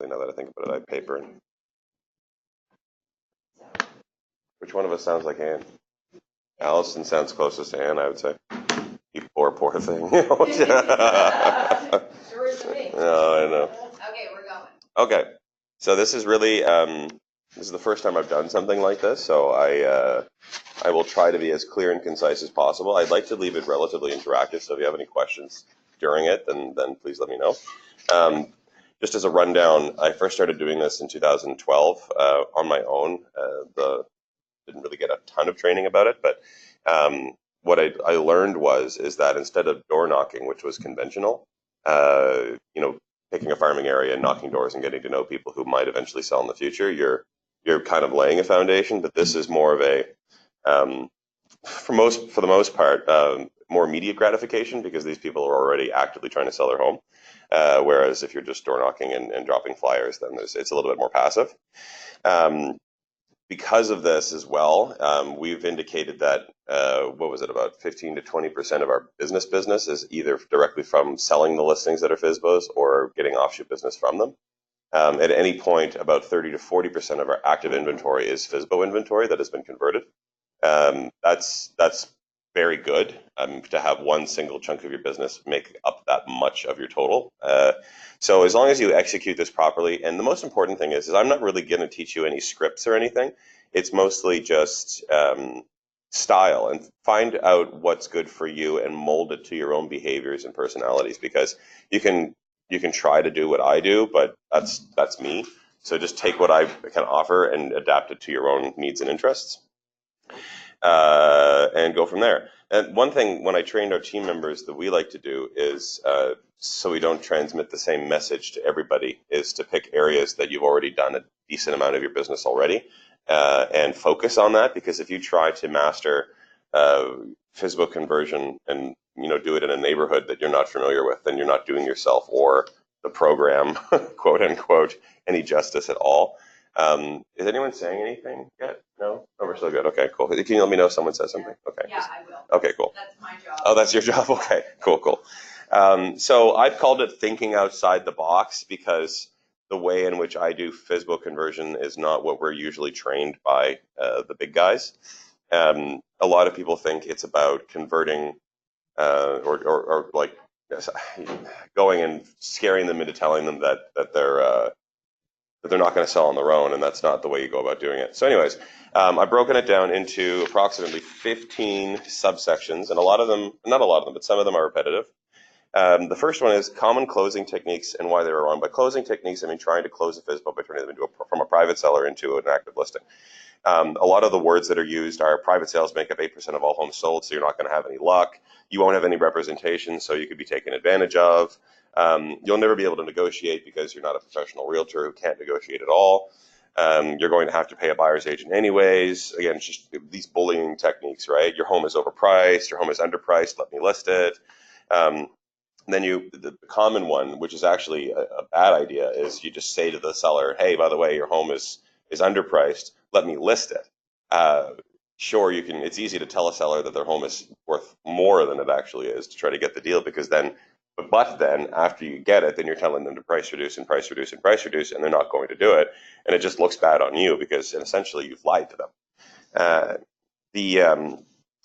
Now that I think about it, I have paper. Which one of us sounds like Anne? Allison sounds closest to Anne, I would say. You poor, poor thing. Sure is to me. No, I know. Okay, we're going. Okay, so this is really this is the first time I've done something like this, so I will try to be as clear and concise as possible. I'd like to leave it relatively interactive, so if you have any questions during it, then please let me know. Just as a rundown, I first started doing this in 2012 on my own. Didn't really get a ton of training about it, but what I learned is that instead of door knocking, which was conventional, picking a farming area and knocking doors and getting to know people who might eventually sell in the future, you're kind of laying a foundation. But this is more of a for the most part, more immediate gratification because these people are already actively trying to sell their home. Whereas if you're just door knocking and dropping flyers, then it's a little bit more passive. Because of this as well, we've indicated that about 15 to 20% of our business is either directly from selling the listings that are FSBOs or getting offshoot business from them. At any point, about 30 to 40% of our active inventory is FSBO inventory that has been converted. That's very good to have one single chunk of your business make up that much of your total. So as long as you execute this properly, and the most important thing is I'm not really going to teach you any scripts or anything. It's mostly just style, and find out what's good for you and mold it to your own behaviors and personalities, because you can try to do what I do, but that's me. So just take what I can offer and adapt it to your own needs and interests. And go from there. And one thing when I trained our team members that we like to do is, so we don't transmit the same message to everybody, is to pick areas that you've already done a decent amount of your business already, and focus on that. Because if you try to master FSBO conversion and do it in a neighborhood that you're not familiar with, then you're not doing yourself or the program, quote unquote, any justice at all. Is anyone saying anything yet? No? Oh, we're still good. Okay, cool. Can you let me know if someone says something? Okay. Yeah, I will. Okay, cool. That's my job. Oh, that's your job? Okay, cool. So I've called it thinking outside the box because the way in which I do FSBO conversion is not what we're usually trained by the big guys. A lot of people think it's about converting or like going and scaring them into telling them that they're not going to sell on their own, and that's not the way you go about doing it. So anyways, I've broken it down into approximately 15 subsections, and not a lot of them, but some of them are repetitive. The first one is common closing techniques and why they were wrong. By closing techniques, I mean trying to close a FSBO by turning them from a private seller into an active listing. A lot of the words that are used are private sales make up 8% of all homes sold, so you're not going to have any luck. You won't have any representation, so you could be taken advantage of. You'll never be able to negotiate because you're not a professional realtor who can't negotiate at all. You're going to have to pay a buyer's agent anyways. Again, it's just these bullying techniques, right? Your home is overpriced, your home is underpriced, let me list it. Then the common one, which is actually a bad idea, is you just say to the seller, hey, by the way, your home is underpriced, let me list it. Sure, it's easy to tell a seller that their home is worth more than it actually is to try to get the deal, because then after you get it, then you're telling them to price reduce, and they're not going to do it. And it just looks bad on you because essentially you've lied to them.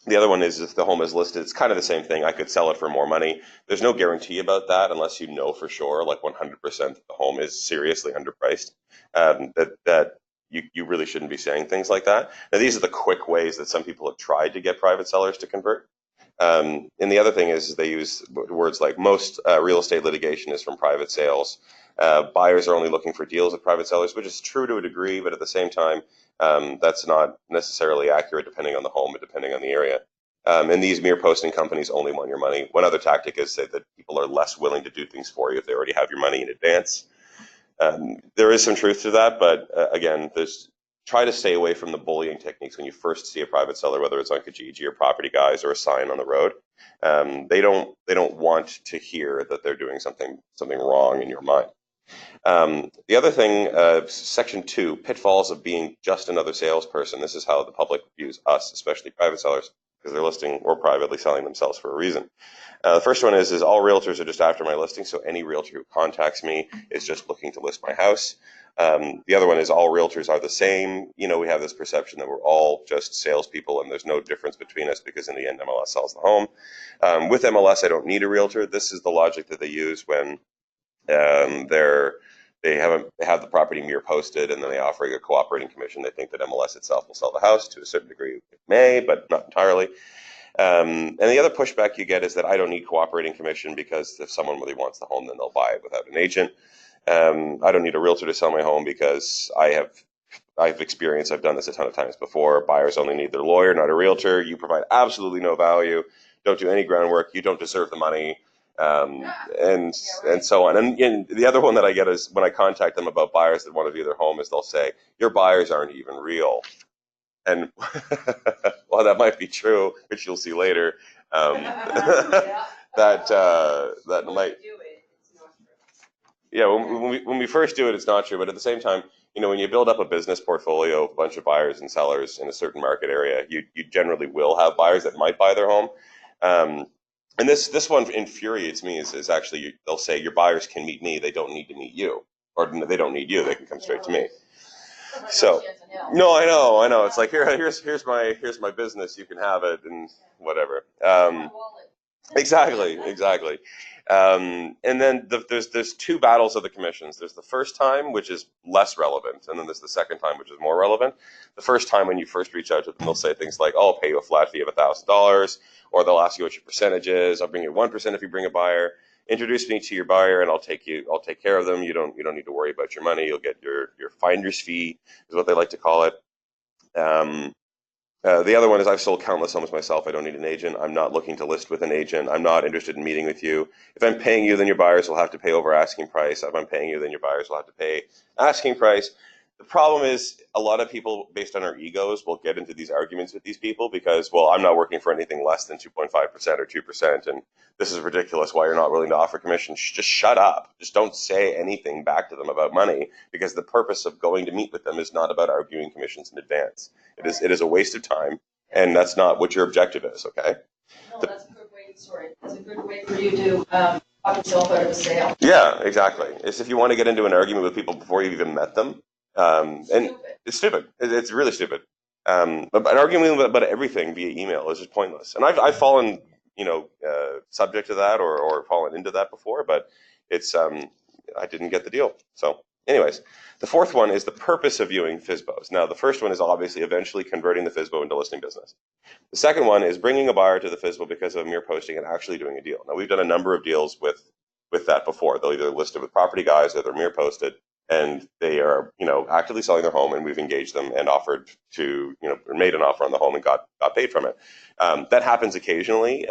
The other one is if the home is listed, it's kind of the same thing. I could sell it for more money. There's no guarantee about that unless you know for sure, like 100% that the home is seriously underpriced. That you really shouldn't be saying things like that. Now, these are the quick ways that some people have tried to get private sellers to convert. And the other thing is they use words like most real estate litigation is from private sales. Buyers are only looking for deals with private sellers, which is true to a degree, but at the same time, that's not necessarily accurate depending on the home and depending on the area. And these mere posting companies only want your money. One other tactic is say that people are less willing to do things for you if they already have your money in advance. There is some truth to that, but again, try to stay away from the bullying techniques when you first see a private seller, whether it's on Kijiji or Property Guys or a sign on the road. They don't want to hear that they're doing something wrong in your mind. The other thing, section 2, pitfalls of being just another salesperson. This is how the public views us, especially private sellers. because they're listing or privately selling themselves for a reason. The first one is all realtors are just after my listing, so any realtor who contacts me is just looking to list my house. The other one is all realtors are the same. You know, we have this perception that we're all just salespeople and there's no difference between us because in the end MLS sells the home. With MLS, I don't need a realtor. This is the logic that they use when they have the property mirror posted and then they offer a cooperating commission. They think that MLS itself will sell the house to a certain degree. It may, but not entirely. And the other pushback you get is that I don't need cooperating commission because if someone really wants the home, then they'll buy it without an agent. I don't need a realtor to sell my home because I've experienced, I've done this a ton of times before. Buyers only need their lawyer, not a realtor. You provide absolutely no value. Don't do any groundwork. You don't deserve the money. And so on. And the other one that I get is when I contact them about buyers that want to view their home is they'll say, your buyers aren't even real. And well, that might be true, which you'll see later. That might. Yeah, when we first do it, it's not true. But at the same time, you know, when you build up a business portfolio of a bunch of buyers and sellers in a certain market area, you generally will have buyers that might buy their home. And this one infuriates me is actually they'll say your buyers can meet me, they don't need to meet you, or they don't need you, they can come straight to me. So no, I know. It's like here's my business, you can have it and whatever. Exactly. And then there's two battles of the commissions. There's the first time, which is less relevant, and then there's the second time, which is more relevant. The first time, when you first reach out to them, they'll say things like, "Oh, I'll pay you a flat fee of $1,000," or they'll ask you what your percentage is. I'll bring you 1% if you bring a buyer. Introduce me to your buyer, and I'll take care of them. You don't need to worry about your money. You'll get your finder's fee, is what they like to call it. The other one is I've sold countless homes myself. I don't need an agent. I'm not looking to list with an agent. I'm not interested in meeting with you. If I'm paying you, then your buyers will have to pay over asking price. If I'm paying you, then your buyers will have to pay asking price. The problem is a lot of people, based on our egos, will get into these arguments with these people because, well, I'm not working for anything less than 2.5% or 2%, and this is ridiculous why you're not willing to offer commission. Just shut up. Just don't say anything back to them about money because the purpose of going to meet with them is not about arguing commissions in advance. It is a waste of time, and that's not what your objective is, okay? No, that's a good way, that's a good way for you to talk yourself out of a sale. Yeah, exactly. It's if you want to get into an argument with people before you've even met them, and it's stupid. It's really stupid. But arguing about everything via email is just pointless. And I've fallen, subject to that or fallen into that before, but it's I didn't get the deal. So, anyways, the fourth one is the purpose of viewing FSBOs. Now, the first one is obviously eventually converting the FSBO into listing business. The second one is bringing a buyer to the FSBO because of a mere posting and actually doing a deal. Now, we've done a number of deals with that before. They'll either list it with property guys or they're mere posted, and they are, actively selling their home, and we've engaged them and offered to, made an offer on the home and got paid from it. That happens occasionally,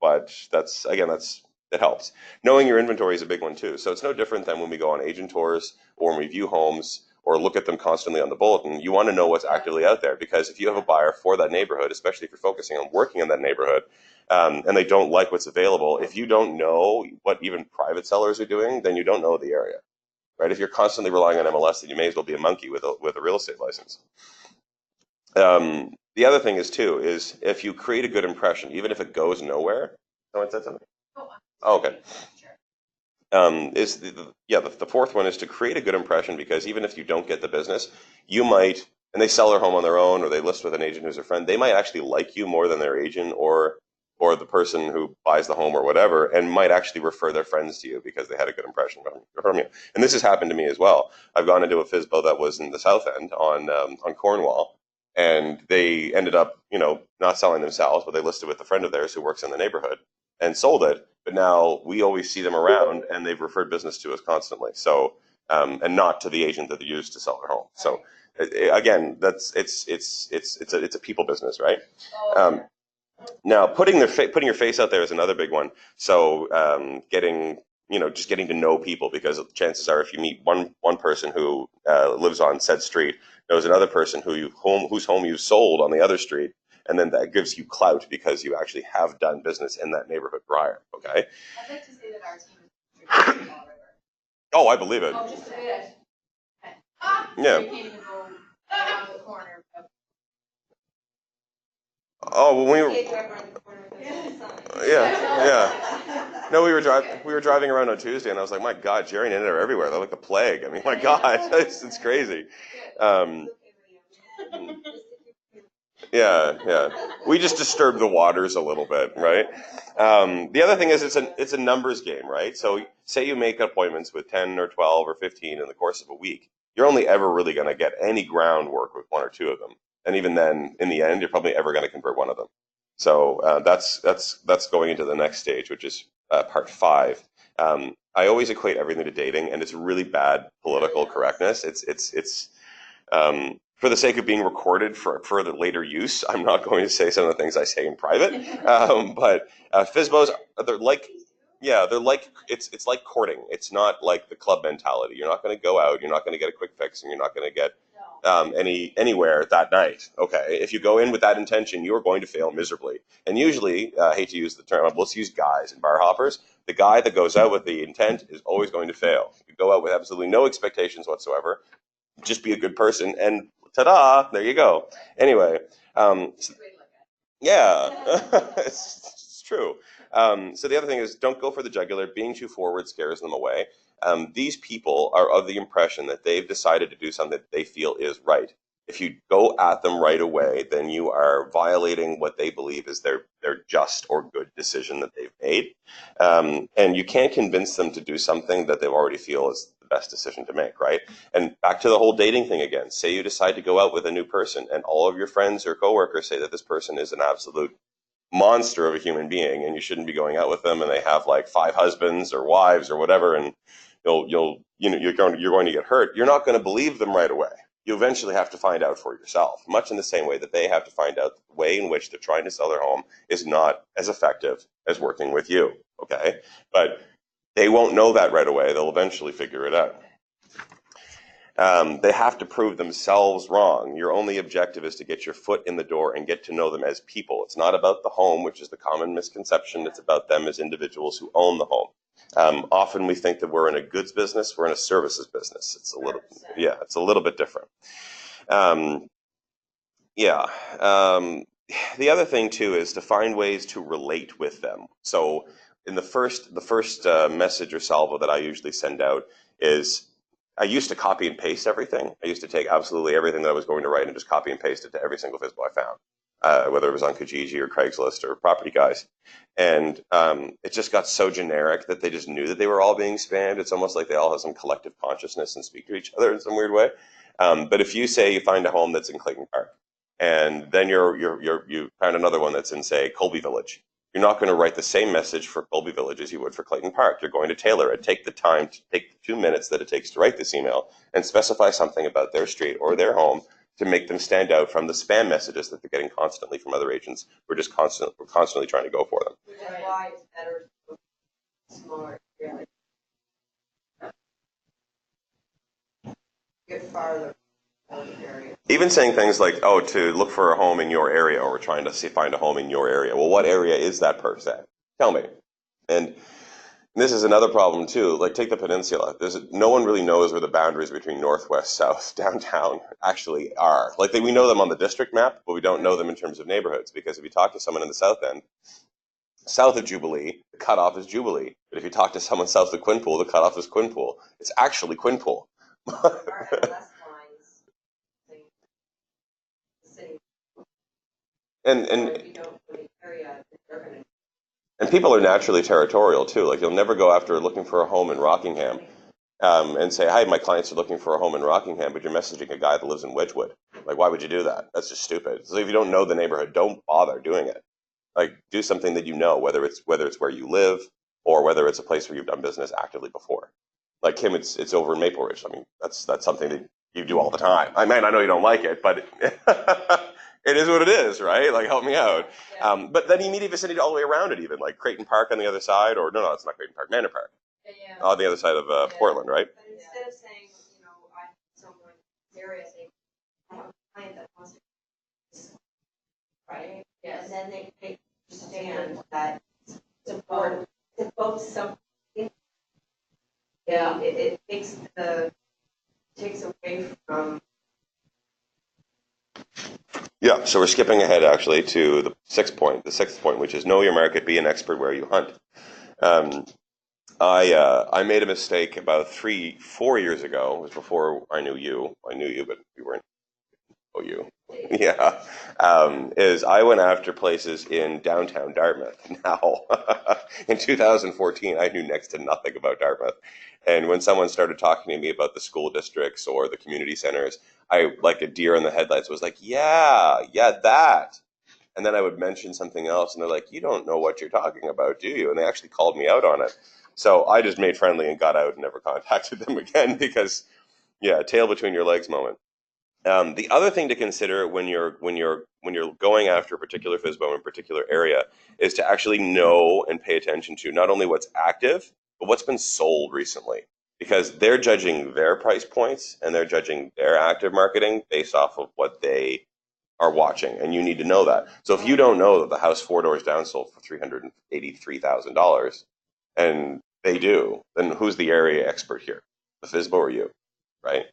but that helps. Knowing your inventory is a big one too. So it's no different than when we go on agent tours or when we view homes or look at them constantly on the bulletin. You want to know what's actively out there because if you have a buyer for that neighborhood, especially if you're focusing on working in that neighborhood, and they don't like what's available, if you don't know what even private sellers are doing, then you don't know the area, right? If you're constantly relying on MLS, then you may as well be a monkey with a real estate license. The other thing is if you create a good impression, even if it goes nowhere. Someone said something? Oh, okay. The fourth one is to create a good impression because even if you don't get the business, you might, and they sell their home on their own or they list with an agent who's a friend, they might actually like you more than their agent or the person who buys the home or whatever, and might actually refer their friends to you because they had a good impression from you. And this has happened to me as well. I've gone into a FSBO that was in the South End on Cornwall, and they ended up, not selling themselves, but they listed with a friend of theirs who works in the neighborhood and sold it. But now we always see them around, and they've referred business to us constantly. So, and not to the agent that they used to sell their home. So, again, it's a people business, right? Now, putting your face out there is another big one. So, just getting to know people, because chances are, if you meet one person who lives on said street, knows another person whose home you sold on the other street, and then that gives you clout because you actually have done business in that neighborhood prior. Okay. I'd like to say that our team is Oh, I believe it. Oh, just a bit. Yeah. You can't even go around the corner. Oh, when we were, yeah. No, we were driving around on Tuesday, and I was like, my God, Jerry and Annette are everywhere. They're like the plague. I mean, my God, it's crazy. Um, yeah. We just disturb the waters a little bit, right? The other thing is it's a numbers game, right? So say you make appointments with 10 or 12 or 15 in the course of a week. You're only ever really going to get any groundwork with one or two of them. And even then, in the end, you're probably ever going to convert one of them. So that's going into the next stage, which is part 5. I always equate everything to dating, and it's really bad political correctness. It's for the sake of being recorded for further later use, I'm not going to say some of the things I say in private. But FSBOs, they're like, yeah, they're like it's like courting. It's not like the club mentality. You're not going to go out. You're not going to get a quick fix, and you're not going to get anywhere that night. Okay, if you go in with that intention, you are going to fail miserably. And usually, I hate to use the term, let's use guys and bar hoppers. The guy that goes out with the intent is always going to fail. You go out with absolutely no expectations whatsoever. Just be a good person, and ta-da, there you go. Anyway, yeah, it's true. So the other thing is, don't go for the jugular. Being too forward scares them away. These people are of the impression that they've decided to do something that they feel is right. If you go at them right away, then you are violating what they believe is their just or good decision that they've made. And you can't convince them to do something that they already feel is the best decision to make, right? And back to the whole dating thing again. Say you decide to go out with a new person, and all of your friends or coworkers say that this person is an absolute monster of a human being, and you shouldn't be going out with them, and they have like 5 husbands or wives or whatever, and you're going to get hurt. You're not going to believe them right away. You eventually have to find out for yourself, much in the same way that they have to find out the way in which they're trying to sell their home is not as effective as working with you. Okay, but they won't know that right away. They'll eventually figure it out. They have to prove themselves wrong. Your only objective is to get your foot in the door and get to know them as people. It's not about the home, which is the common misconception. It's about them as individuals who own the home. Often we think that we're in a goods business. We're in a services business. It's a little bit different. Um, yeah. The other thing too is to find ways to relate with them. So in the first message or salvo that I usually send out is I used to copy and paste everything. I used to take absolutely everything that I was going to write and just copy and paste it to every single FSBO I found, whether it was on Kijiji or Craigslist or Property Guys. And it just got so generic that they just knew that they were all being spammed. It's almost like they all have some collective consciousness and speak to each other in some weird way. But if you say you find a home that's in Clayton Park, and then you found another one that's in, say, Colby Village, you're not going to write the same message for Colby Village as you would for Clayton Park. You're going to tailor it. Take the time to take the 2 minutes that it takes to write this email and specify something about their street or their home to make them stand out from the spam messages that they're getting constantly from other agents. We're constantly trying to go for them. Which is why it's better to go smaller, really. Get farther out of the area. Even saying things like, oh, to look for a home in your area, or we're trying to find a home in your area. Well, what area is that per se? Tell me. And this is another problem too. Like take the peninsula. No one really knows where the boundaries between northwest, south, downtown actually are. Like we know them on the district map, but we don't know them in terms of neighborhoods. Because if you talk to someone in the south end, south of Jubilee, the cutoff is Jubilee. But if you talk to someone south of Quinpool, the cutoff is Quinpool. It's actually Quinpool. and and people are naturally territorial too. Like you'll never go after looking for a home in Rockingham and say, "Hi, my clients are looking for a home in Rockingham," but you're messaging a guy that lives in Wedgwood. Like, why would you do that? That's just stupid. So if you don't know the neighborhood, don't bother doing it. Like, do something that you know, whether it's where you live or whether it's a place where you've done business actively before. Like Kim, it's over in Maple Ridge. I mean, that's something that you do all the time. I mean, I know you don't like it, but it is what it is, right? Like, help me out. But then immediate vicinity all the way around it, even like Creighton Park on the other side, or no, it's not Creighton Park, Manor Park, on the other side of Portland, right? But instead of saying, I have someone serious, I have a client that wants to, right? Yes. And then they understand that it's important to both something. Yeah. It takes away from Yeah, so we're skipping ahead actually to the sixth point. The sixth point, which is know your market, be an expert where you hunt. Um, I made a mistake about 4 years ago. It was before I knew you. I knew you, but we weren't. Oh, you. Yeah. Is I went after places in downtown Dartmouth. Now, in 2014, I knew next to nothing about Dartmouth. And when someone started talking to me about the school districts or the community centers, I, like a deer in the headlights, was like, yeah, yeah, that. And then I would mention something else, and they're like, you don't know what you're talking about, do you? And they actually called me out on it. So I just made friendly and got out and never contacted them again because, yeah, tail between your legs moment. The other thing to consider when you're going after a particular FSBO in a particular area is to actually know and pay attention to not only what's active, but what's been sold recently. Because they're judging their price points and they're judging their active marketing based off of what they are watching, and you need to know that. So if you don't know that the house four doors down sold for $383,000, and they do, then who's the area expert here? The FSBO or you, right?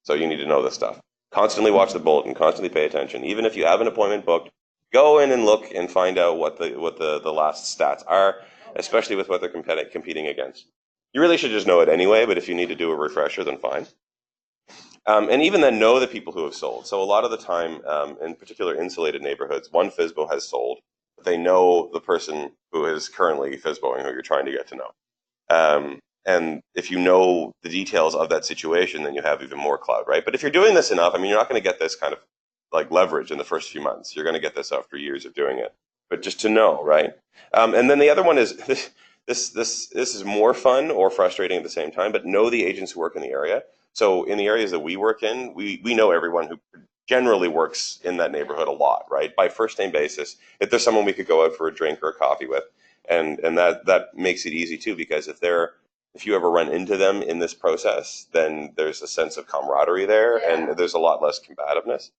So you need to know this stuff. Constantly watch the bulletin. Constantly pay attention. Even if you have an appointment booked, go in and look and find out what the last stats are, especially with what they're competing against. You really should just know it anyway, but if you need to do a refresher, then fine. And even then, know the people who have sold. So a lot of the time, in particular insulated neighborhoods, one FSBO has sold, but they know the person who is currently FSBOing, who you're trying to get to know. And if you know the details of that situation, then you have even more clout, right? But if you're doing this enough, I mean, you're not going to get this kind of like leverage in the first few months. You're going to get this after years of doing it. But just to know, right? And then the other one is this is more fun or frustrating at the same time. But know the agents who work in the area. So in the areas that we work in, we know everyone who generally works in that neighborhood a lot, right? By first name basis. If there's someone we could go out for a drink or a coffee with, and that makes it easy too, because if you ever run into them in this process, then there's a sense of camaraderie there, and there's a lot less combativeness.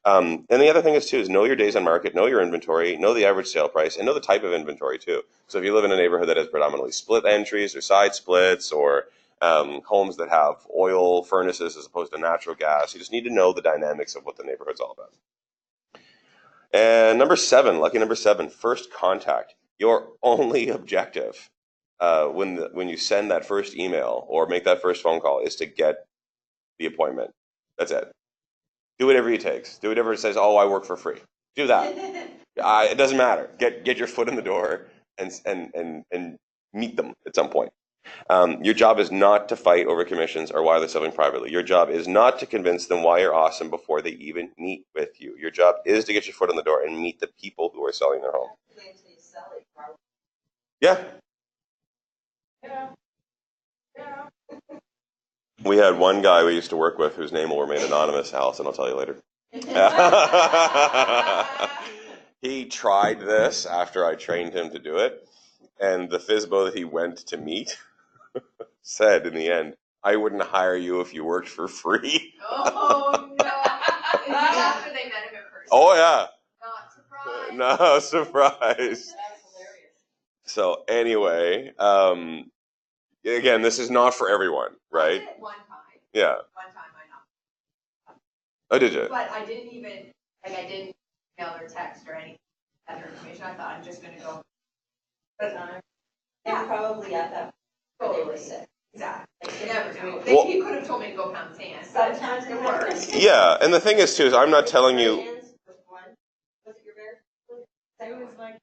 And the other thing is too is know your days on market, know your inventory, know the average sale price, and know the type of inventory too. So if you live in a neighborhood that has predominantly split entries or side splits or homes that have oil furnaces as opposed to natural gas, you just need to know the dynamics of what the neighborhood's all about. And number seven, lucky number seven, first contact. Your only objective when you send that first email or make that first phone call is to get the appointment. That's it. Do whatever it takes. Do whatever it says. Oh, I work for free. Do that. It doesn't matter. Get your foot in the door and meet them at some point. Your job is not to fight over commissions or why they're selling privately. Your job is not to convince them why you're awesome before they even meet with you. Your job is to get your foot in the door and meet the people who are selling their home. Yeah. Yeah. We had one guy we used to work with whose name will remain anonymous, Allison, I'll tell you later. He tried this after I trained him to do it, and the FSBO that he went to meet said in the end, I wouldn't hire you if you worked for free. Oh, no. After they met him in person. Oh, yeah. Not surprised. No surprise. That's hilarious. So anyway, again, this is not for everyone, right? I did it one time. Yeah. One time I know. Oh, did you? But I didn't email or text or any other information. I thought I'm just going to go. But yeah, probably at that point they were sick. Exactly. Like, you never know. Well, he could have told me to go pound sand. Sometimes it works. Yeah, and the thing is too is I'm not telling you. Was it your very? It was like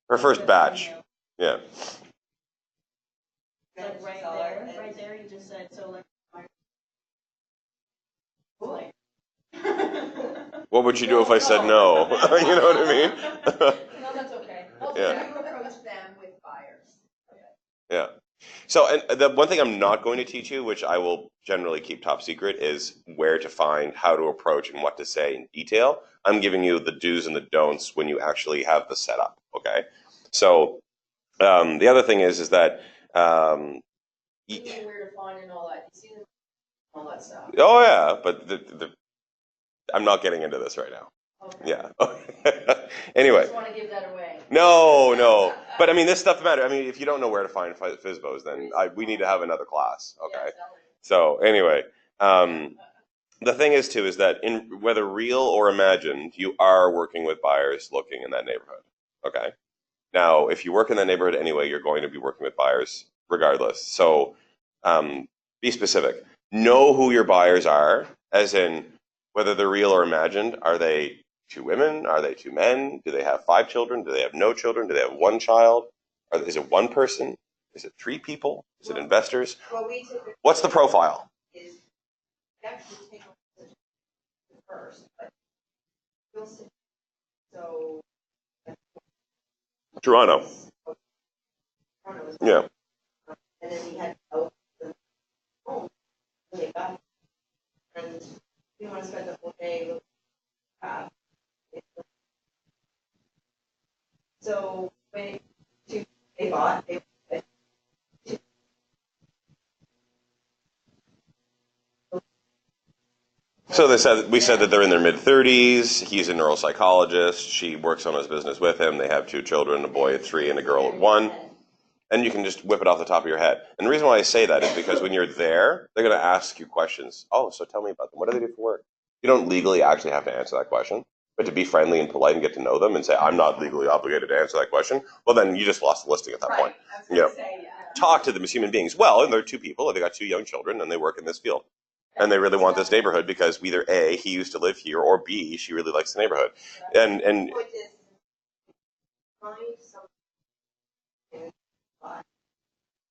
Her first batch. Yeah. Like right there, you just said so. Like, boy. What would you do if I said no? You know what I mean? No, that's okay. Yeah. You approach them with buyers. Okay. Yeah. So, and the one thing I'm not going to teach you, which I will generally keep top secret, is where to find, how to approach, and what to say in detail. I'm giving you the do's and the don'ts when you actually have the setup. Okay. So, the other thing is that. You know where to find and all that. You see them, all that stuff. Oh yeah, but I'm not getting into this right now. Okay. Yeah. Anyway. I just want to give that away. No. But I mean, this stuff matters. I mean, if you don't know where to find FSBOs, then we need to have another class. Okay. Yeah, So anyway, The thing is too is that in whether real or imagined, you are working with buyers looking in that neighborhood. Okay. Now, if you work in that neighborhood anyway, you're going to be working with buyers regardless. So um, be specific. Know who your buyers are, as in whether they're real or imagined. Are they two women? Are they two men? Do they have 5 children? Do they have no children? Do they have one child? Is it one person? Is it 3 people? Is it investors? Well, we typically What's the profile? is actually take a position first, but you'll see. So Toronto. Toronto was, Yeah. and then we had out the home when they got, and we want to spend the whole day looking at. So when they bought, they So we said that they're in their mid-30s. He's a neuropsychologist. She works on his business with him. They have 2 children, a boy at 3 and a girl at 1. And you can just whip it off the top of your head. And the reason why I say that is because when you're there, they're going to ask you questions. Oh, so tell me about them. What do they do for work? You don't legally actually have to answer that question. But to be friendly and polite and get to know them and say, I'm not legally obligated to answer that question, well, then you just lost the listing at that point. Yeah. Talk to them as human beings. Well, and they're 2 people, and they got 2 young children, and they work in this field. And they really want this neighborhood because either A, he used to live here, or B, she really likes the neighborhood. And the point is find someone.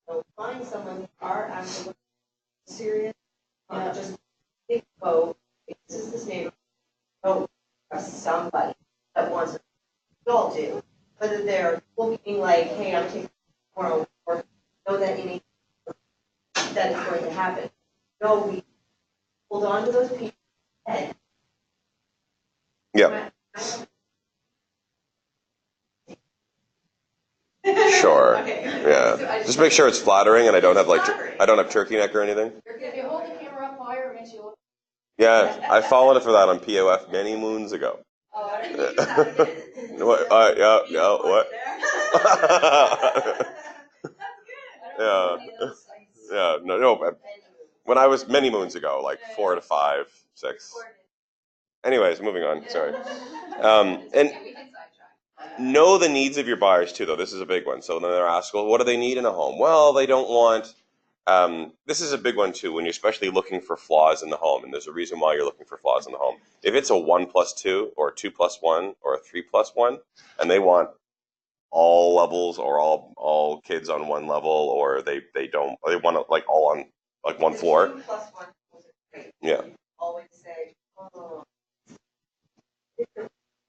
So find someone who are actually serious, not just think, oh, this is this neighborhood. Oh, somebody that wants it. We all do. Whether they're looking like, hey, I'm taking tomorrow, or know that you need that is going to happen. No, we hold on to those people. And yeah, sure. Okay. Yeah. Just make sure it's flattering, and I don't have I don't have turkey neck or anything. If you hold the camera up higher, it makes you look. Yeah, I followed for that on POF many moons ago. Oh, can you do that again? What? Yeah. What? That's good. Yeah. No. But when I was many moons ago, like 4 to 5, 6. Anyways, moving on. Sorry. And know the needs of your buyers too, though. This is a big one. So then they're asked, well, what do they need in a home? Well, they don't want. This is a big one too when you're especially looking for flaws in the home, and there's a reason why you're looking for flaws in the home. If it's a 1+2 or a 2+1 or a 3+1, and they want all levels or all kids on one level, or they want it like all on like one floor. 2+1 was great. Yeah. Always say, oh,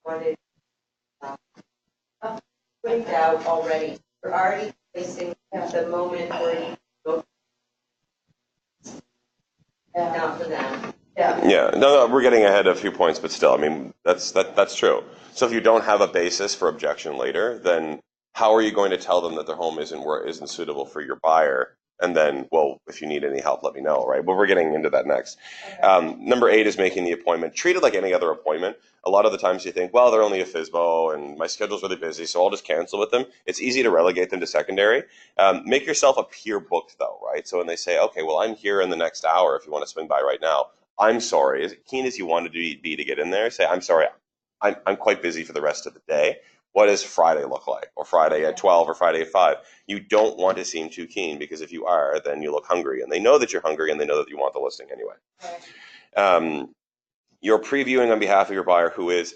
wanted putting out already. You're already facing the moment where you go. Not for them. Yeah. Yeah. No, we're getting ahead of a few points, but still, I mean, that's true. So if you don't have a basis for objection later, then how are you going to tell them that their home isn't suitable for your buyer? And then, well, if you need any help, let me know, right? But we're getting into that next. Number 8 is making the appointment. Treat it like any other appointment. A lot of the times you think, well, they're only a FSBO and my schedule's really busy, so I'll just cancel with them. It's easy to relegate them to secondary. Make yourself appear booked, though, right? So when they say, okay, well, I'm here in the next hour if you want to swing by right now, I'm sorry. As keen as you want to be to get in there, say, I'm sorry, I'm quite busy for the rest of the day. What does Friday look like? Or Friday at 12 or Friday at 5? You don't want to seem too keen because if you are, then you look hungry. And they know that you're hungry and they know that you want the listing anyway. You're previewing on behalf of your buyer who is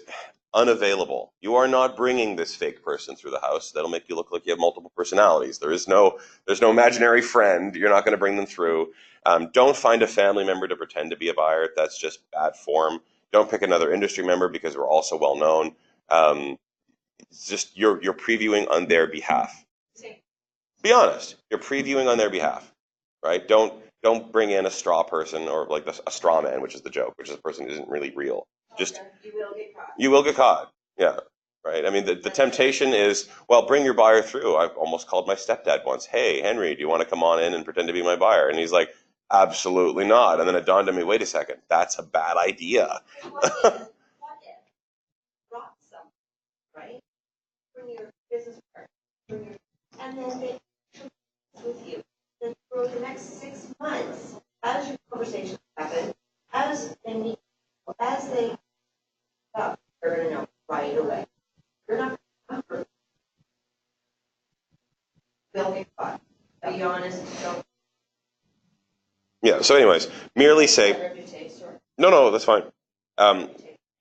unavailable. You are not bringing this fake person through the house. That'll make you look like you have multiple personalities. There's no imaginary friend. You're not going to bring them through. Don't find a family member to pretend to be a buyer. That's just bad form. Don't pick another industry member because we're also well known. It's just you're previewing on their behalf. Be honest. You're previewing on their behalf, right? Don't bring in a straw person or like a straw man, which is the joke, which is a person who isn't really real. Just you will get caught. You will get caught. Yeah. Right. I mean, the temptation is, well, bring your buyer through. I've almost called my stepdad once. Hey, Henry, do you want to come on in and pretend to be my buyer? And he's like, absolutely not. And then it dawned on me, wait a second, that's a bad idea. What if brought some, right? Bring your business partner, and then they with you. Then for the next 6 months, as your conversations happen, and Yeah. So, anyways, merely say no. That's fine. Um,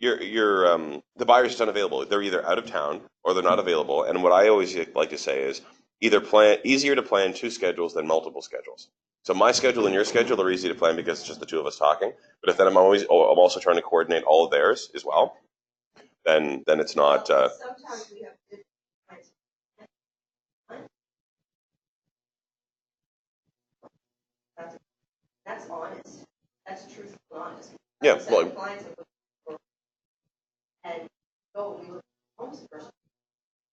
the buyer's just unavailable. They're either out of town or they're not available. And what I always like to say is either plan easier to plan two schedules than multiple schedules. So my schedule and your schedule are easy to plan because it's just the two of us talking. But if then I'm also trying to coordinate all of theirs as well, then it's not. Sometimes we have different kinds of, that's honest. That's truthful and honest. Yeah. Well, Clients have looked and go, we look at homes first,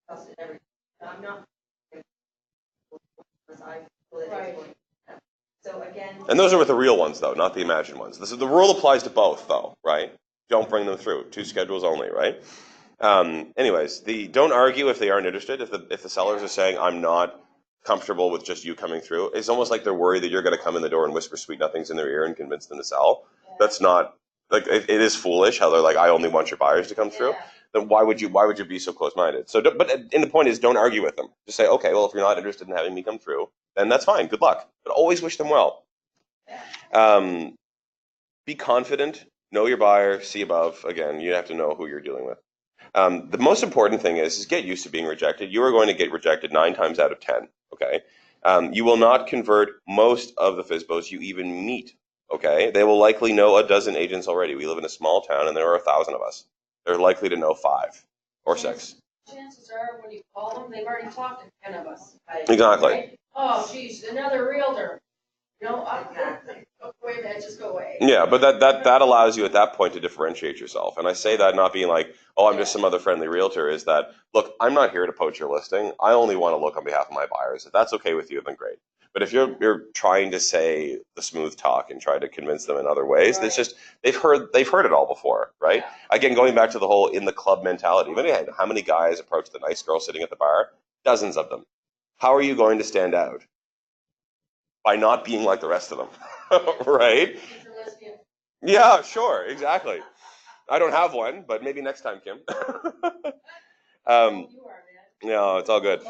trusted everything. I'm not, because I feel that it's going. So again. and those are with the real ones though, not the imagined ones. The rule applies to both though, right? Don't bring them through. Two schedules only, right? Anyways, don't argue if they aren't interested. If the sellers are saying I'm not comfortable with just you coming through, it's almost like they're worried that you're going to come in the door and whisper sweet nothings in their ear and convince them to sell. Yeah. That's not like it is foolish how they're like I only want your buyers to come through. Then why would you be so close-minded? So, and the point is, don't argue with them. Just say, okay, well, if you're not interested in having me come through, then that's fine. Good luck. But always wish them well. Be confident. Know your buyer. See above. Again, you have to know who you're dealing with. The most important thing is get used to being rejected. You are going to get rejected 9 times out of 10. Okay. You will not convert most of the FSBOs you even meet. Okay. They will likely know a dozen agents already. We live in a small town and there are 1,000 of us. They're likely to know 5 or 6. Chances are when you call them, they've already talked to 10 of us. Exactly. Right? Oh, geez, another realtor. No, exactly. Go away, man, just go away. Yeah, but that allows you at that point to differentiate yourself. And I say that not being like, oh, I'm just some other friendly realtor, is that, look, I'm not here to poach your listing. I only want to look on behalf of my buyers. If that's okay with you, then great. But if you're trying to say the smooth talk and try to convince them in other ways, it's just they've heard it all before, right? Again, going back to the whole in the club mentality. How many guys approach the nice girl sitting at the bar? Dozens of them. How are you going to stand out? By not being like the rest of them. Right? Yeah, sure, exactly. I don't have one, but maybe next time, Kim. No, it's all good.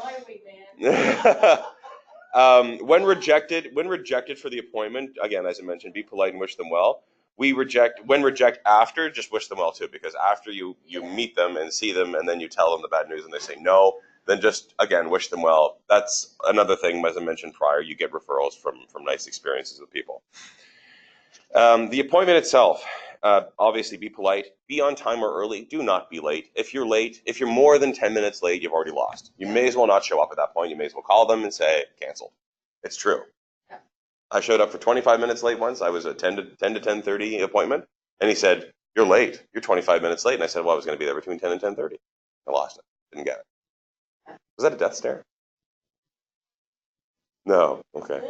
When rejected for the appointment, again, as I mentioned, be polite and wish them well. When reject after, just wish them well too, because after you meet them and see them and then you tell them the bad news and they say no, then just, again, wish them well. That's another thing, as I mentioned prior, you get referrals from nice experiences with people. The appointment itself, obviously be polite, be on time or early, do not be late. If you're more than 10 minutes late, you've already lost. You may as well not show up at that point. You may as well call them and say, cancel. It's true. I showed up for 25 minutes late once. I was a 10 to 10:30 appointment, and he said, you're late. You're 25 minutes late. And I said, well, I was going to be there between 10 and 10:30. I lost it. Didn't get it. Was that a death stare? No. Okay.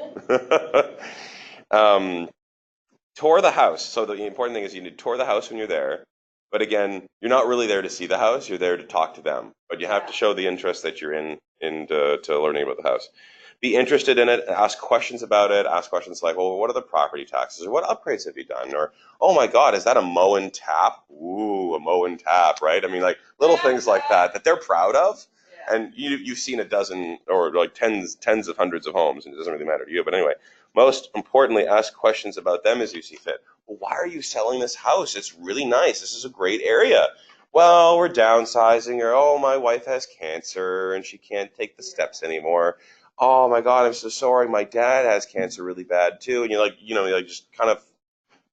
Tour the house. So the important thing is you need to tour the house when you're there. But again, you're not really there to see the house. You're there to talk to them. But you have to show the interest that you're in to learning about the house. Be interested in it. Ask questions about it. Ask questions like, well, what are the property taxes? Or what upgrades have you done? Or, oh my God, is that a Moen tap? Ooh, a Moen tap, right? I mean, like little things like that they're proud of. And you've seen a dozen or like tens of hundreds of homes, and it doesn't really matter to you. But anyway, most importantly, ask questions about them as you see fit. Well, why are you selling this house? It's really nice. This is a great area. Well, we're downsizing, or oh, my wife has cancer and she can't take the steps anymore. Oh my God, I'm so sorry. My dad has cancer really bad too. And you're like, just kind of.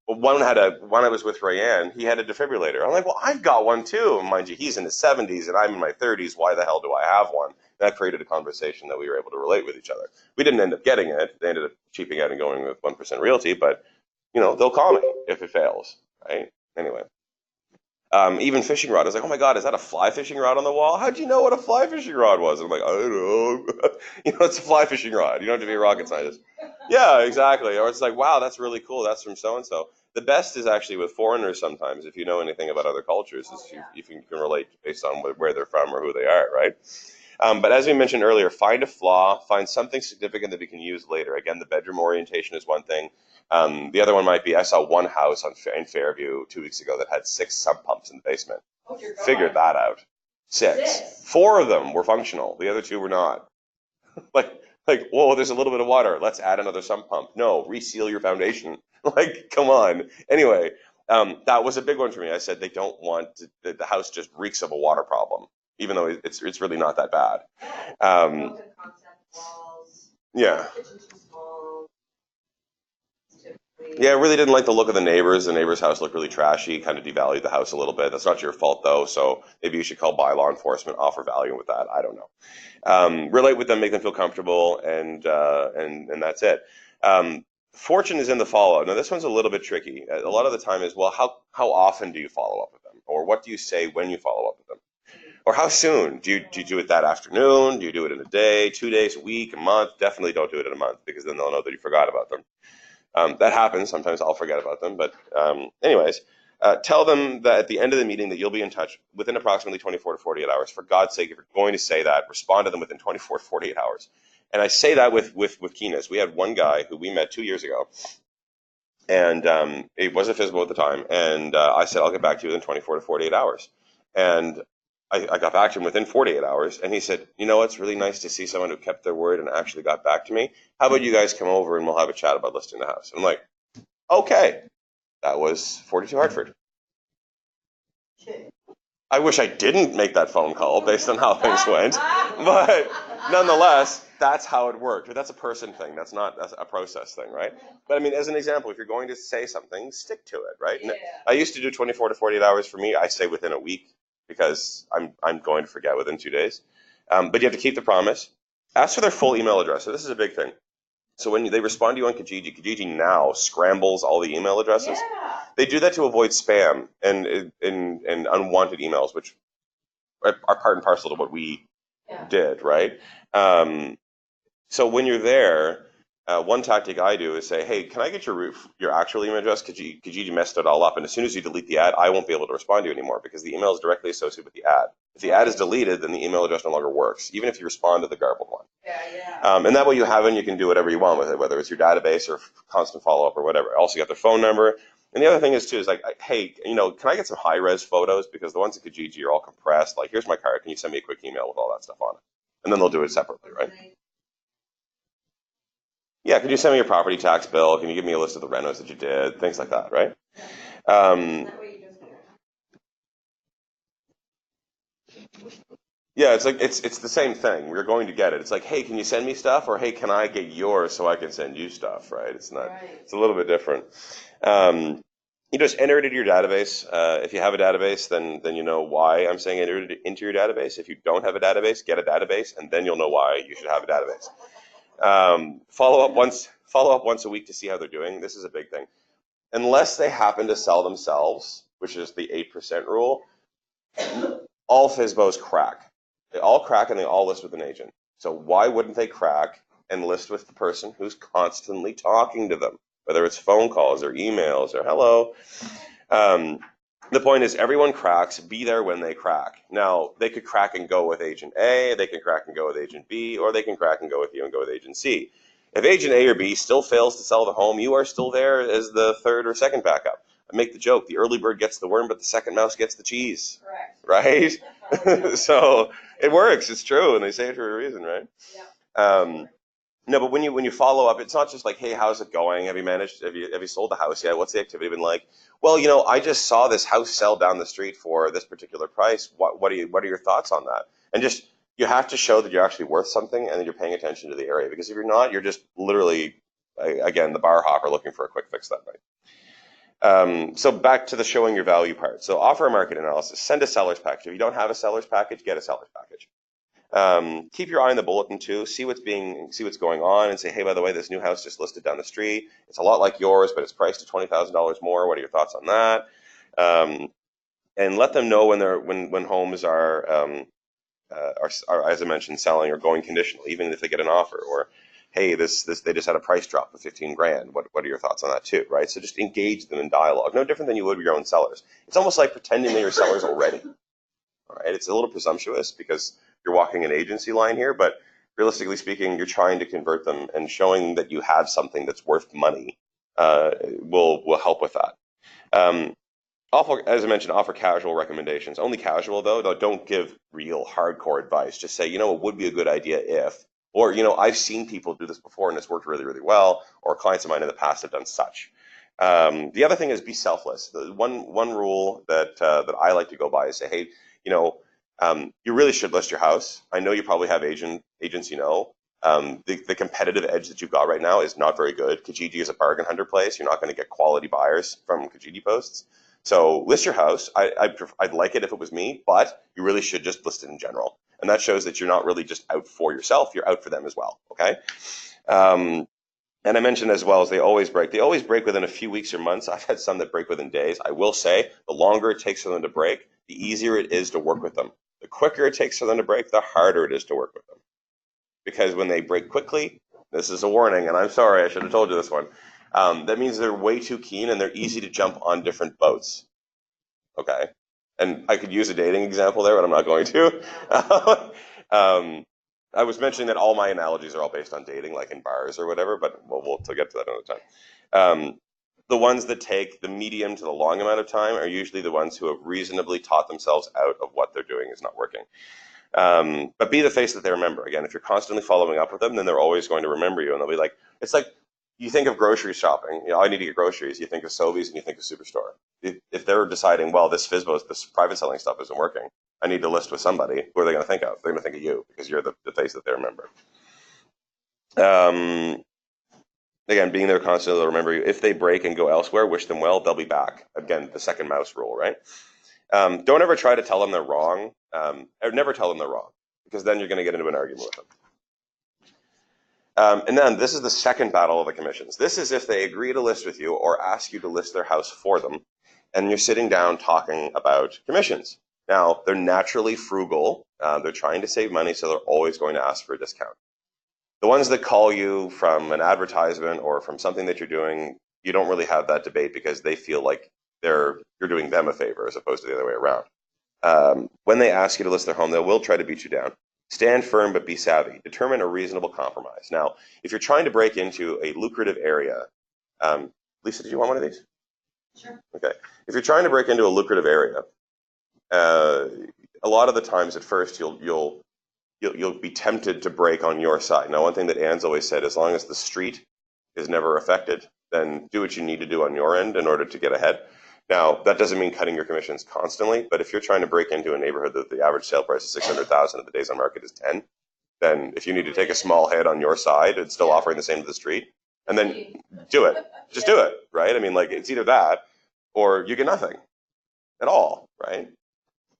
Well, one I was with Rayanne, he had a defibrillator. I'm like, well, I've got one too. And mind you, he's in his 70s and I'm in my 30s. Why the hell do I have one? And that created a conversation that we were able to relate with each other. We didn't end up getting it. They ended up cheaping out and going with 1% Realty, but they'll call me if it fails, right? Anyway. Even fishing rod. I was like, oh my God, is that a fly fishing rod on the wall? How'd you know what a fly fishing rod was? And I'm like, I don't know. It's a fly fishing rod. You don't have to be a rocket scientist. Yeah, exactly. Or it's like, wow, that's really cool. That's from so-and-so. The best is actually with foreigners sometimes, if you know anything about other cultures, is if you can relate based on where they're from or who they are, right? But as we mentioned earlier, find a flaw, find something significant that we can use later. Again, the bedroom orientation is one thing. The other one might be, I saw one house in Fairview 2 weeks ago that had 6 sump pumps in the basement. Figured that out. 6. 4 of them were functional. The other 2 were not. like Like, whoa, there's a little bit of water. Let's add another sump pump. No, reseal your foundation. Like, come on. Anyway, that was a big one for me. I said they don't want the house just reeks of a water problem, even though it's really not that bad. Broken concept walls, Yeah. kitchen too small, typically. Yeah, I really didn't like the look of the neighbors. The neighbor's house looked really trashy, kind of devalued the house a little bit. That's not your fault though, so maybe you should call by law enforcement, offer value with that. I don't know. Relate with them, make them feel comfortable, and that's it. Fortune is in the follow. Now this one's a little bit tricky. A lot of the time is, well, how often do you follow up with them, or what do you say when you follow up with them, or how soon do you do it that afternoon? Do you do it in a day, 2 days, a week, a month? Definitely don't do it in a month because then they'll know that you forgot about them. That happens. Sometimes I'll forget about them. But anyways, tell them that at the end of the meeting that you'll be in touch within approximately 24 to 48 hours. For God's sake, if you're going to say that, respond to them within 24 to 48 hours. And I say that with keenness. We had one guy who we met 2 years ago, and it was a FSBO at the time. And I said, I'll get back to you within 24 to 48 hours. And I got back to him within 48 hours, and he said, you know, it's really nice to see someone who kept their word and actually got back to me. How about you guys come over and we'll have a chat about listing the house? I'm like, okay. That was 42 Hartford. I wish I didn't make that phone call based on how things went, but nonetheless, that's how it worked. That's a person thing. That's not a process thing, right? But I mean, as an example, if you're going to say something, stick to it, right? Yeah. I used to do 24 to 48 hours. For me, I say within a week because I'm going to forget within 2 days. But you have to keep the promise. Ask for their full email address. So this is a big thing. So when they respond to you on Kijiji, Kijiji now scrambles all the email addresses. Yeah. They do that to avoid spam and unwanted emails, which are part and parcel to what we did, right? So when you're there, one tactic I do is say, hey, can I get your actual email address? Kijiji messed it all up. And as soon as you delete the ad, I won't be able to respond to you anymore because the email is directly associated with the ad. If the ad is deleted, then the email address no longer works, even if you respond to the garbled one. Yeah. And that way you have it and you can do whatever you want with it, whether it's your database or constant follow-up or whatever. Also, you got their phone number. And the other thing is, too, is like, hey, you know, can I get some high-res photos? Because the ones at Kijiji are all compressed. Like, here's my card. Can you send me a quick email with all that stuff on it? And then they'll do it separately, right? Yeah, can you send me your property tax bill? Can you give me a list of the renos that you did? Things like that, right? Yeah, it's like it's the same thing. We're going to get it. It's like, hey, can you send me stuff? Or hey, can I get yours so I can send you stuff, right? It's not. Right. It's a little bit different. You just enter it into your database. If you have a database, then you know why I'm saying enter it into your database. If you don't have a database, get a database, and then you'll know why you should have a database. Follow up once a week to see how they're doing. This is a big thing. Unless they happen to sell themselves, which is the 8% rule, all FSBOs crack. They all crack and they all list with an agent. So why wouldn't they crack and list with the person who's constantly talking to them, whether it's phone calls or emails or hello? The point is everyone cracks. Be there when they crack. Now, they could crack and go with agent A, they can crack and go with agent B, or they can crack and go with you and go with agent C. If agent A or B still fails to sell the home, you are still there as the third or second backup. I make the joke, the early bird gets the worm, but the second mouse gets the cheese. Correct. Right? So it works. It's true, and they say it for a reason, right? Yeah. No, but when you follow up, it's not just like, hey, how's it going? Have you sold the house yet? What's the activity been like? Well, you know, I just saw this house sell down the street for this particular price. What are your thoughts on that? And just you have to show that you're actually worth something and that you're paying attention to the area. Because if you're not, you're just literally again the bar hopper looking for a quick fix that night. So back to the showing your value part. So offer a market analysis. Send a seller's package. If you don't have a seller's package, get a seller's package. Keep your eye on the bulletin too. See what's going on, and say, hey, by the way, this new house just listed down the street. It's a lot like yours, but it's priced at $20,000 more. What are your thoughts on that? And let them know when homes are as I mentioned, selling or going conditional, even if they get an offer. Or hey, this they just had a price drop of 15 grand. What are your thoughts on that too? Right. So just engage them in dialogue. No different than you would with your own sellers. It's almost like pretending that you're sellers already. All right. It's a little presumptuous because you're walking an agency line here, but realistically speaking, you're trying to convert them, and showing that you have something that's worth money will help with that. As I mentioned, offer casual recommendations. Only casual though. Don't give real hardcore advice. Just say, you know, it would be a good idea if, Or, I've seen people do this before and it's worked really, really well, or clients of mine in the past have done such. The other thing is be selfless. The one rule that I like to go by is say, hey, you really should list your house. I know you probably have agents. The competitive edge that you've got right now is not very good. Kijiji is a bargain hunter place. You're not going to get quality buyers from Kijiji posts. So list your house. I'd like it if it was me, but you really should just list it in general. And that shows that you're not really just out for yourself. You're out for them as well. Okay. And I mentioned as well as they always break. They always break within a few weeks or months. I've had some that break within days. I will say the longer it takes for them to break, the easier it is to work with them. The quicker it takes for them to break, the harder it is to work with them. Because when they break quickly, this is a warning, and I'm sorry, I should have told you this one. That means they're way too keen and they're easy to jump on different boats. Okay? And I could use a dating example there, but I'm not going to. I was mentioning that all my analogies are all based on dating, like in bars or whatever, but we'll get to that another time. The ones that take the medium to the long amount of time are usually the ones who have reasonably taught themselves out of what they're doing is not working. But be the face that they remember. Again, if you're constantly following up with them, then they're always going to remember you, and they'll be like, it's like you think of grocery shopping. I need to get groceries. You think of Sobeys and you think of Superstore. If they're deciding, well, this FSBOs, this private selling stuff isn't working, I need to list with somebody. Who are they going to think of? They're going to think of you because you're the face that they remember. Again, being there constantly, they'll remember you. If they break and go elsewhere, wish them well. They'll be back. Again, the second mouse rule, right? Don't ever try to tell them they're wrong. Or never tell them they're wrong, because then you're going to get into an argument with them. And then this is the second battle of the commissions. This is if they agree to list with you or ask you to list their house for them, and you're sitting down talking about commissions. Now, they're naturally frugal. They're trying to save money, so they're always going to ask for a discount. The ones that call you from an advertisement or from something that you're doing, you don't really have that debate because they feel like you're doing them a favor as opposed to the other way around. When they ask you to list their home, they will try to beat you down. Stand firm, but be savvy. Determine a reasonable compromise. Now, if you're trying to break into a lucrative area, Lisa, did you want one of these? Sure. Okay. If you're trying to break into a lucrative area, a lot of the times at first you'll be tempted to break on your side. Now, one thing that Anne's always said, as long as the street is never affected, then do what you need to do on your end in order to get ahead. Now, that doesn't mean cutting your commissions constantly, but if you're trying to break into a neighborhood that the average sale price is 600,000 and the days on market is 10, then if you need to take a small hit on your side, it's still offering the same to the street, and then do it. Just do it, right? I mean, like, it's either that or you get nothing at all, right?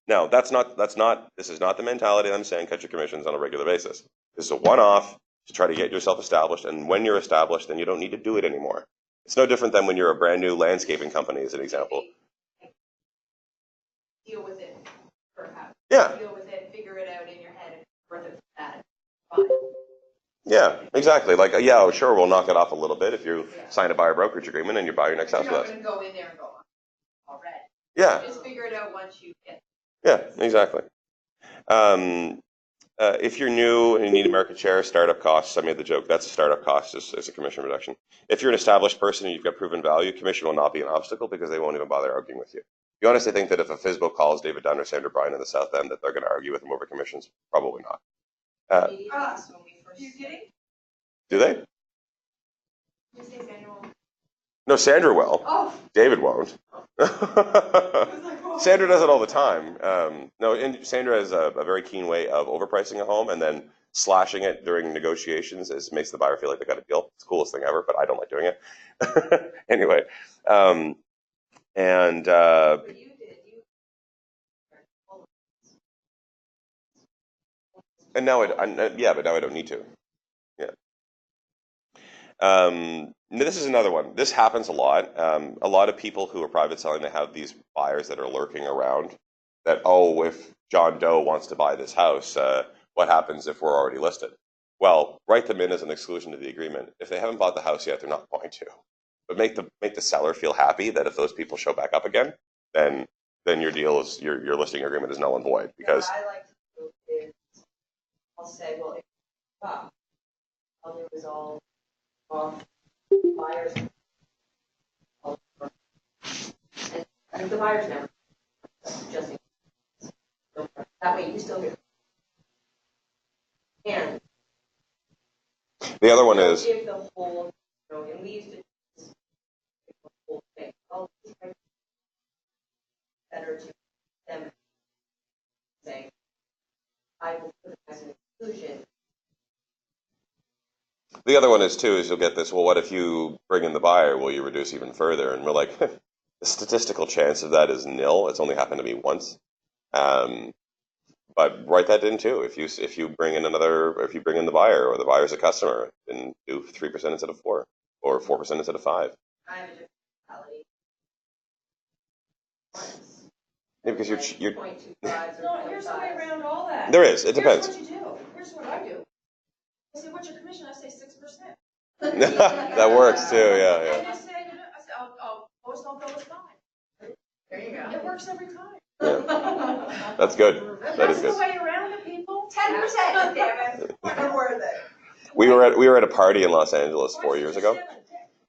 Now, this is not the mentality that I'm saying cut your commissions on a regular basis. This is a one-off to try to get yourself established, and when you're established, then you don't need to do it anymore. It's no different than when you're a brand new landscaping company, as an example. Deal with it, perhaps. Yeah. Deal with it, figure it out in your head, and worth it that. Fine. Yeah, exactly. Like, yeah, sure, we'll knock it off a little bit if you sign a buyer brokerage agreement and you buy your next house with us. You're not going to go in there and go, already. Yeah. Just figure it out once you get. Yeah, exactly. If you're new and you need a market share, startup costs, I made the joke, that's a startup cost is a commission reduction. If you're an established person and you've got proven value, commission will not be an obstacle because they won't even bother arguing with you. You honestly think that if a FSBO calls David Dunn or Sandra Bryan in the South End that they're going to argue with them over commissions? Probably not. When we first. You kidding? Do they? Did you say Sandra will? No, Sandra will. Oh. David won't. Sandra does it all the time. No, and Sandra has a very keen way of overpricing a home and then slashing it during negotiations. Makes the buyer feel like they got a deal. It's the coolest thing ever, but I don't like doing it. Anyway, But you did. And now but now I don't need to. Yeah. This is another one. This happens a lot. A lot of people who are private selling, they have these buyers that are lurking around that, oh, if John Doe wants to buy this house, what happens if we're already listed? Well, write them in as an exclusion to the agreement. If they haven't bought the house yet, they're not going to. But make the seller feel happy that if those people show back up again, then your deal is your listing agreement is null and void. Because what I like to do is I'll say, well, if I'll do is all buyers. And the buyers never just that way you still get and The other one is, If the whole, and we used to do this, the whole thing, all these prices better to them saying, I will put it as an exclusion. the other one is too, is you'll get this, well, what if you bring in the buyer? Will you reduce even further? And we're like, the statistical chance of that is nil. It's only happened to me once. But write that in too. If you bring in the buyer, or the buyer's a customer, then do 3% instead of 4, or 4% instead of 5. I have a different mentality. Yeah, because you're 0.25 or No, here's the way 0.5. around all that. there is. It depends. Here's what you do. Here's what I do. I say, what's your commission? I say 6%. That works too. Yeah. I just say, I say, lowest I'll go is 5. There you go. It works every time. Yeah. That's good. That is That's the good. way around it, people. 10%, damn it. We're worth it. We were at a party in Los Angeles 4 years ago,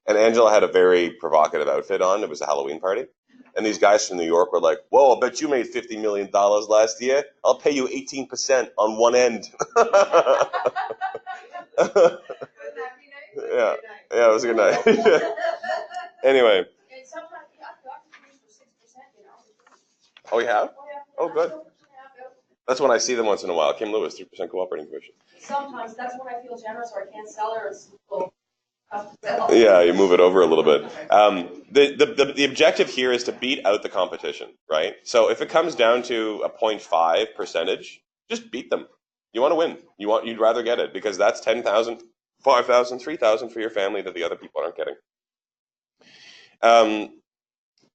and Angela had a very provocative outfit on. It was a Halloween party. And these guys from New York were like, whoa, I bet you made $50 million last year. I'll pay you 18% on one end. Wouldn't that be nice? Yeah. Yeah, it was a good night. Anyway. And sometimes, I've got to use for 6%, you know. Oh, you have? Oh, good. That's when I see them once in a while. Kim Lewis, 3% cooperating commission. Sometimes that's when I feel generous or I can't sell her. It's a little tough to sell. Yeah, you move it over a little bit. The objective here is to beat out the competition, right? So if it comes down to a 0.5 percentage, just beat them. You want to win. You'd rather get it because that's 10,000, 5,000, 3,000 for your family that the other people aren't getting.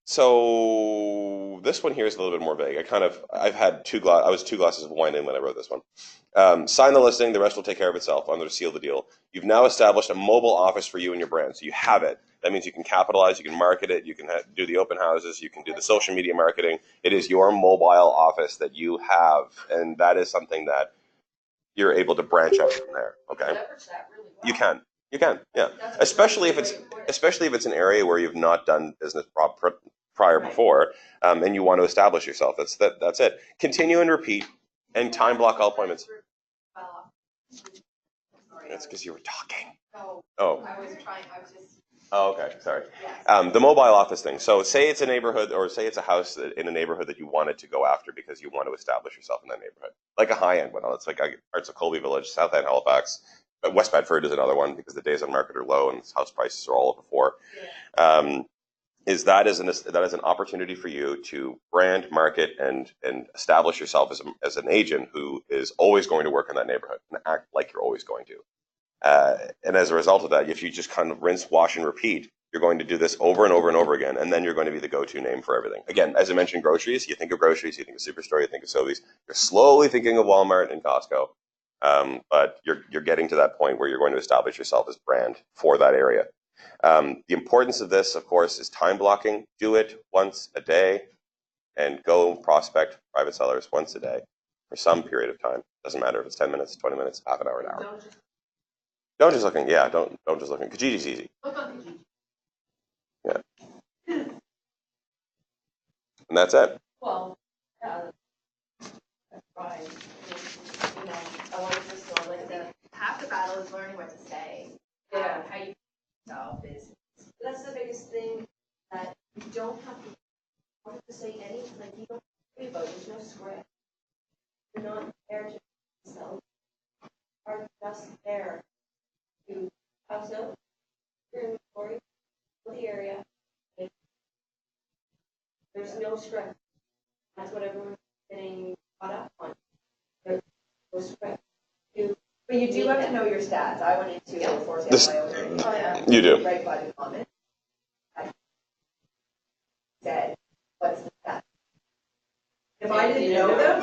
So this one here is a little bit more vague. I was 2 glasses of wine in when I wrote this one. Sign the listing, the rest will take care of itself. I'm going to seal the deal. You've now established a mobile office for you and your brand, so you have it. That means you can capitalize, you can market it, you can do the open houses, you can do the social media marketing. It is your mobile office that you have, and that is something that you're able to branch out from there. Okay, Leverage that really well. you can, yeah. Especially if it's an area where you've not done business prior before, and you want to establish yourself. That's it. Continue and repeat, and time block all appointments. That's because you were talking. Oh. I was just. Oh, okay. Sorry. Yes. The mobile office thing. So say it's a neighborhood, or say it's a house in a neighborhood that you wanted to go after because you want to establish yourself in that neighborhood, like a high-end one. It's like parts of Colby Village, South End, Halifax. But West Bedford is another one because the days on market are low and house prices are all over 4. That is an opportunity for you to brand, market, and establish yourself as an agent who is always going to work in that neighborhood and act like you're always going to. And as a result of that, if you just kind of rinse, wash, and repeat, you're going to do this over and over and over again, and then you're going to be the go-to name for everything. Again, as I mentioned, groceries, you think of groceries, you think of Superstore, you think of Sobeys. You're slowly thinking of Walmart and Costco, but you're getting to that point where you're going to establish yourself as brand for that area. The importance of this, of course, is time blocking. Do it once a day, and go prospect private sellers once a day for some period of time. Doesn't matter if it's 10 minutes, 20 minutes, half an hour, an hour. Don't just look in. Yeah, don't just look in. Kijiji's easy. Look on Kijiji. Yeah. And that's it. Well, that's right. You know, I want to just go like that. Half the battle is learning what to say. Yeah. How you yourself is. That's the biggest thing, that you don't have to say anything. Like, you don't worry about it. There's no script. You're not there to sell. You are just there to house out your inventory for the area. There's no script. That's what everyone's getting caught up on. There's no script. But you do have to know your stats. I went into Yeah. for This- example, my own training. You do. Right by the comment. I said, what's the stat? If I didn't know them,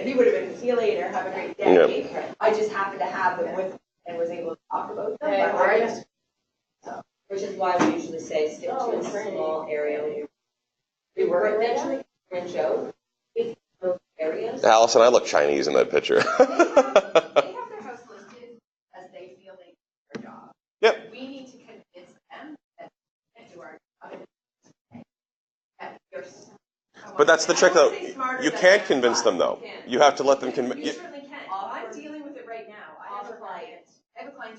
he would have been, see you later, have a great day. Yeah. I just happened to have them with and was able to talk about them. Yeah, but I right. just- Which is why we usually say stick to a small area when you work eventually branch out with those areas. Allison, I look Chinese in that picture. They have their house listed as they feel they do their job. Yep. We need to convince them that we can do our job. That you're But that's the trick, though. I won't say smarter You than can't us, convince but them, though. you can. You have to let them You convince. certainly can. I'm dealing with it right now. I have a client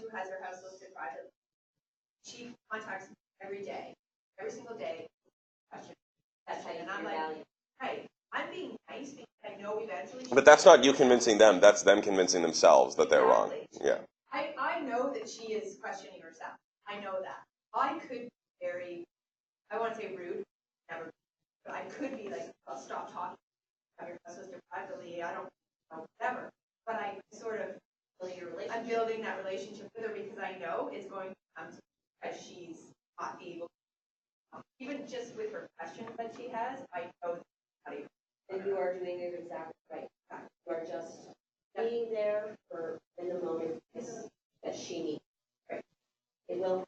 who has her house I'm your like, value. right, I'm being nice because I know eventually. But that's not you convincing them. That's them convincing themselves that they're wrong. Yeah. I know that she is questioning herself. I know that. I could be very, I want to say rude, never, but I could be like, I'll stop talking. Have your sister privately, I don't know, whatever. But I sort of, I'm building that relationship with her because I know it's going to come to as she's not able, even just with her questions that she has, I know And you are doing it exactly right. You are just being there for in the moment that she needs. Right. It will.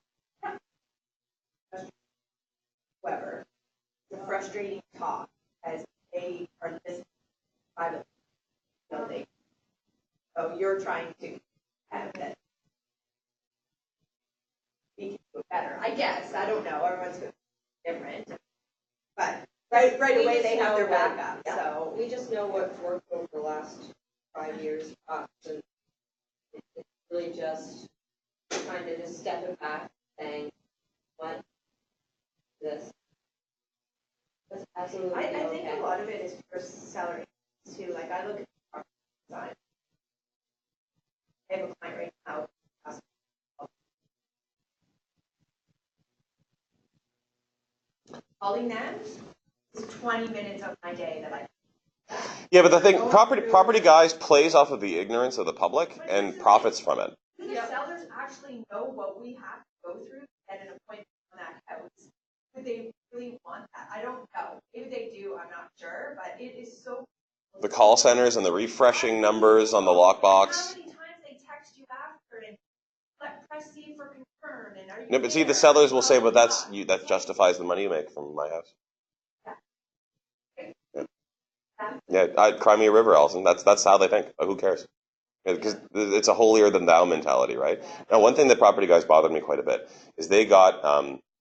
whoever, the frustrating talk as they are listening privately. So they, so you're trying to have that we can do it better. I guess. I don't know. Everyone's different. But right away they have their backup. Yeah. So We just know what's worked over the last 5 years. And it's really just kind of just stepping back, saying, "What this?" That's absolutely I okay. think a lot of it is for salary too. Like I look at the side. I have a client right now. Calling them is 20 minutes of my day that I. Yeah, but the thing, property guys plays off of the ignorance of the public and profits from it. Do the sellers actually know what we have to go through at an appointment on that house? Do they really want that? I don't know. Maybe they do, I'm not sure, but it is so. The call centers and the refreshing numbers on the lockbox. How many times they text you after and press C for confirm and are you No, but see, the there? sellers will say, "But that justifies the money you make from my house." Yeah, cry me a river, Allison. That's how they think. Who cares? Because it's a holier than thou mentality, right? Now, one thing that property guys bothered me quite a bit is they got,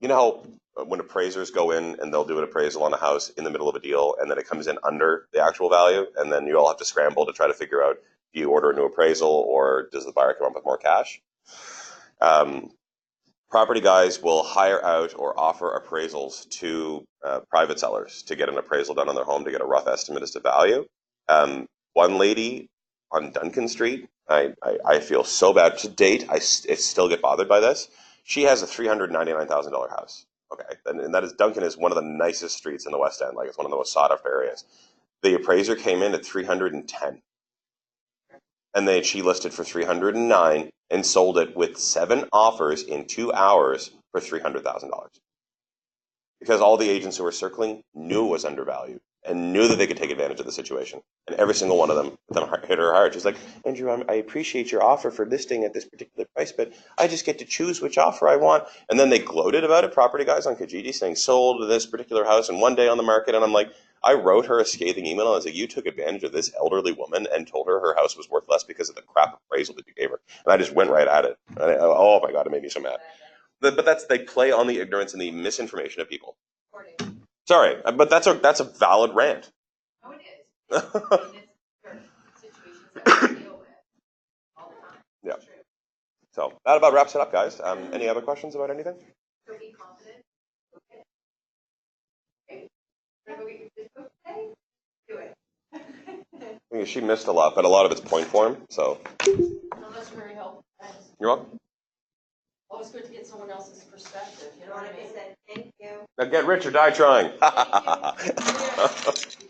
you know how when appraisers go in and they'll do an appraisal on a house in the middle of a deal and then it comes in under the actual value and then you all have to scramble to try to figure out, do you order a new appraisal or does the buyer come up with more cash? Property guys will hire out or offer appraisals to private sellers to get an appraisal done on their home to get a rough estimate as to value. One lady on Duncan Street, I feel so bad. To date, I still get bothered by this. She has a $399,000 house. Okay, and that is Duncan is one of the nicest streets in the West End. Like it's one of the most sought after areas. The appraiser came in at 310, and then she listed for 309 and sold it with 7 offers in 2 hours for $300,000. Because all the agents who were circling knew it was undervalued and knew that they could take advantage of the situation. And every single one of them hit her hard. She's like, "Andrew, I appreciate your offer for listing at this particular price, but I just get to choose which offer I want." And then they gloated about it, property guys on Kijiji, saying sold this particular house in one day on the market. And I'm like, I wrote her a scathing email. And I was like, you took advantage of this elderly woman and told her her house was worth less because of the crap appraisal that you gave her. And I just went right at it. Oh my God, it made me so mad. But they play on the ignorance and the misinformation of people. Sorry, but that's a valid rant. Oh, it is. I mean, it's situations that we deal with all the time. Yeah. It's true. So that about wraps it up, guys. Any other questions about anything? So be confident. Okay. Great. So we just okay. Do it. I mean, she missed a lot, but a lot of it's point form. So No, that's very helpful. Thanks. you're welcome. Always good to get someone else's perspective, you know what I mean? Thank you. Now get rich or die trying. Thank you. Yeah.